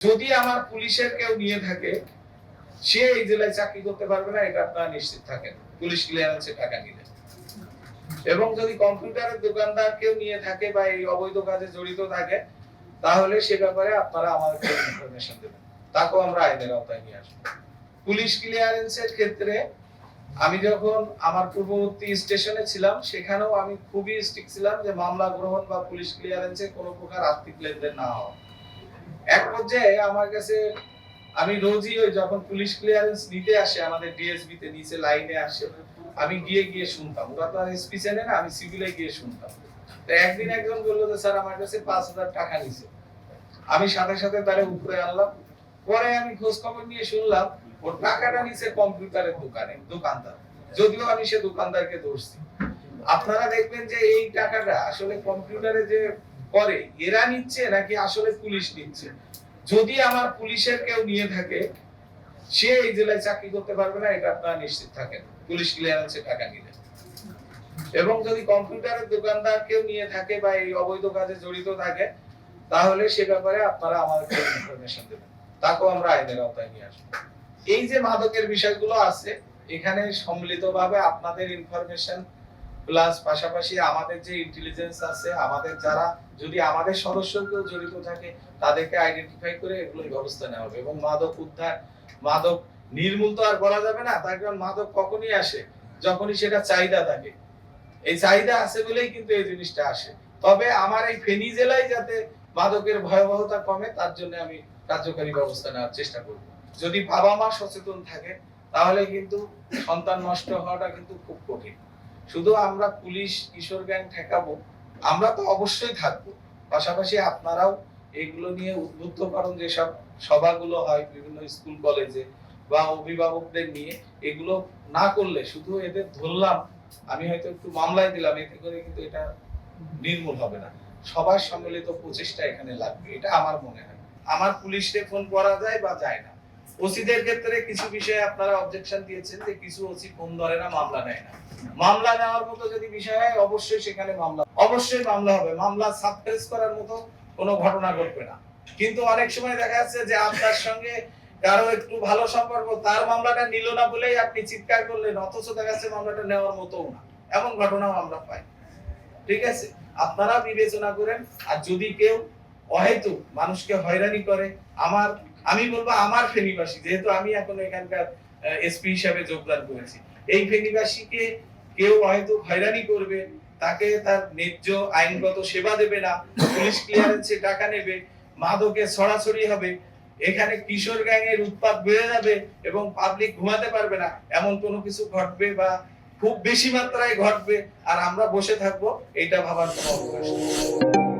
যদি আমার পুলিশের কেউ নিয়ে থাকে, সে এই জেলায় চাকরি করতে পারবে না, এটা আপনারা নিশ্চিত থাকেন পুলিশ ক্লিয়ারেন্সে টাকা নিলে। এবং যদি কম্পিউটারের দোকানদার কেউ নিয়ে থাকে বা এই অবৈধ কাজে জড়িত থাকে, তাহলে সে ব্যাপারে আপনারা আমাদেরকে ইনফরমেশন দেবেন, তাকেও আমরা আইনের আওতায় নিয়ে আসবো। পুলিশ ক্লিয়ারেন্সের ক্ষেত্রে আমি যখন আমার পূর্ববর্তী স্টেশনে ছিলাম, সেখানেও আমি খুবই স্ট্রিক্ট ছিলাম যে মামলা গ্রহণ বা পুলিশ ক্লিয়ারেন্সে কোনো প্রকার আর্থিক লেনদেন না হওয়া। এক পর্যায়ে আমার কাছে আমি রোজই ওই যখন পুলিশ ক্লিয়ারেন্স নিতে আসে আমাদের ডিএসবি তে নিচে লাইনে আসে, আমি গিয়ে গিয়ে শুনতাম। ওরা তো আর এসপি চেনে না, আমি সিভিলে গিয়ে শুনতাম। তো একদিন একজন বলল যে স্যার আমার কাছে 5000 টাকা নিছে। আমি সাথে সাথে তারে উপরে আনলাম। পরে আমি খোঁজ খবর নিয়ে শুনলাম ও টাকাটা নিছে কম্পিউটারের দোকানদার। যদিও আমি সে দোকানদারকে ধরছি। আপনারা দেখবেন যে এই টাকাটা আসলে কম্পিউটারে যে করে এরা নিচ্ছে নাকি আসলে পুলিশ নিচ্ছে। যদি আমার পুলিশের কেউ নিয়ে থাকে, সে এই জেলায় চাকরি করতে পারবে না, এটা আপনারা নিশ্চিত থাকেন পুলিশ ক্লিয়ারেন্সে টাকা নিলে। এবং যদি কম্পিউটারের দোকানদার কেউ নিয়ে থাকে বা এই অবৈধ কাজে জড়িত থাকে, তাহলে সে ব্যাপারে আপনারা আমাদেরকে ইনফরমেশন দেবেন, তাকেও আমরা আইনের আওতায় নিয়ে আসবো। এই যে মাদকের বিষয়গুলো আছে, এখানে সম্মিলিতভাবে আপনাদের ইনফরমেশন প্লাস পাশাপাশি আমাদের যে ইন্টেলিজেন্স আছে, আমাদের যারা যদি আমাদের সদস্য কেউ জড়িত থাকে তাদেরকে আইডেন্টিফাই করে এগুলোর ব্যবস্থা নেওয়া হবে। এবং মাদক উদ্ধার, মাদক নির্মূল তো আর করা যাবে না, তার কারণ মাদক কখনই আসে যখনই সেটা চাহিদা থাকে। এই চাহিদা আছে বলেই কিন্তু এই জিনিসটা আসে। তবে আমার এই ফেনী জেলায় যাতে মাদকের ভয়াবহতা কমে, তার জন্য আমি কার্যকরী ব্যবস্থা নেওয়ার চেষ্টা করব। যদি বাবা মা সচেতন থাকে, তাহলে কিন্তু সন্তান নষ্ট হওয়াটা কিন্তু খুব কঠিন। শুধু আমরা পুলিশ কিশোর গ্যাং ঠেকাবো, আমরা তো অবশ্যই থাকবো, পাশাপাশি আপনারাও এগুলো নিয়ে উদ্বুদ্ধকরণ যেসব সভাগুলো হয় বিভিন্ন স্কুল কলেজে বা অভিভাবকদের নিয়ে, এগুলো না করলে শুধু এদের ধরলাম, আমি হয়তো একটু মামলায় দিলাম, এতে করে কিন্তু এটা নির্মূল হবে না। সবার সম্মিলিত প্রচেষ্টা এখানে লাগবে, এটা আমার মনে হয়। আমার পুলিশে ফোন করা যায় বা যায় না। ওসিদের ক্ষেত্রে কিছু বিষয়ে আপনারা অবজেকশন দিয়েছেন যে কিছু ওসি ফোন ধরে না, মামলা নেয় না। মামলা নেওয়ার মতো যদি বিষয় হয়, অবশ্যই সেখানে অবশ্যই মামলা হবে। মামলা সাবপ্রেস করার মতো কোনো ঘটনা ঘটবে না। কিন্তু অনেক সময় দেখা যাচ্ছে যে আপনার সঙ্গে কারো একটু ভালো সম্পর্ক, তার মামলাটা নিল না বলেই আপনি চিৎকার করলেন, অথচ দেখা যাচ্ছে মামলাটা নেওয়ার মতোও না। এমন ঘটনাও আমরা পাই। ঠিক আছে, আপনারা বিবেচনা করেন। আর যদি কেউ অহেতু মানুষকে হয়রানি করে, আমি বলবো আমার ফেনীবাসী, যেহেতু আমি এখন এখানকার এসপি হিসাবে যোগদান করেছি, এই ফেনীবাসীকে কেউ হয়তো হয়রানি করবে, তাকে তার ন্যায্য আইনগত সেবা দেবে না, পুলিশ ক্লিয়ারেন্সে টাকা নেবে, মাদকে ছড়াছড়ি হবে, এখানে কিশোর গ্যাংয়ের উৎপাত বেড়ে যাবে এবং পাবলিক ঘুমাতে পারবে না, এমন কোনো কিছু ঘটবে বা খুব বেশি মাত্রায় ঘটবে আর আমরা বসে থাকবো, এটা ভাবার কোনো অবকাশ নেই।